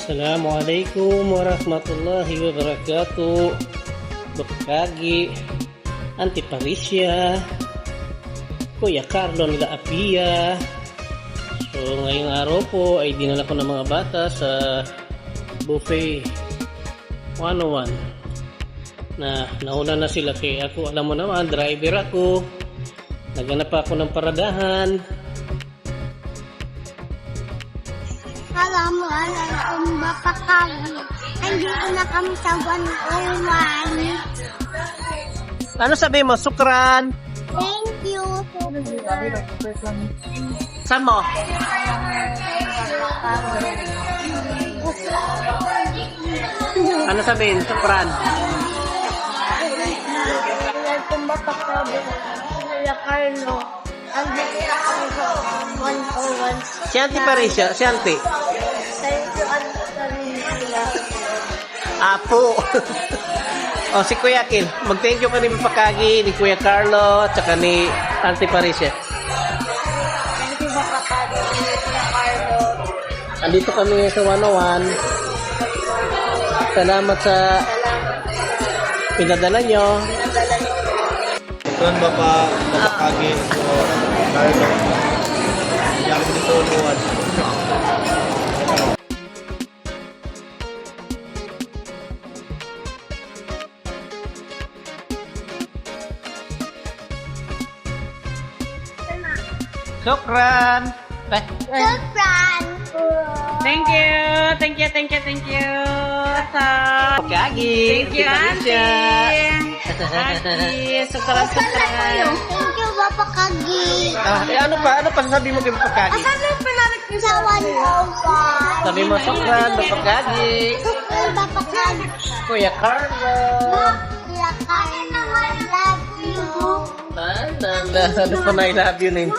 Assalamualaikum warahmatullahi wabarakatuh. Bakagi, Auntie Patricia, Kuya Carlo nila Apia. So ngayong araw po ay dinala ko ng mga bata sa buffet 101 na nauna na sila kaya ako, alam mo naman, driver ako, naghanap ako ng paradahan. Alam mo, Bakagi. Andito na kami sa 101. Ano sabi mo? Sukran? Thank you. Saan mo? Ano sabihin? Sukran? Welcome Bakagi. Kuya Carlo. Andito na kami sa 101. Si Auntie Patricia? Si Auntie? Thank you, Antonia. Apo. O si Kuya Kin, mag-thank you ka ni Bakagi, ni Kuya Carlo, at saka ni Auntie Patricia. Thank you, Bakagi. Kuya Carlo. Andito kami sa 101. Salamat sa pinadala nyo. Tuan Bapak Bakagi Carlo yang dito luwan. Sukran. Sukran. Thank you sa Bakagi. thank you auntie sukran. Thank you, Bakagi. Ano pa sabi mo kay Bakagi? Asan yung pinarik niyo sa 101? Sabi mo sukran, Bakagi. Sukran, Bakagi. Kuya Carlo. Kuya Carlo, I love you. Ano pa na I love you na yun?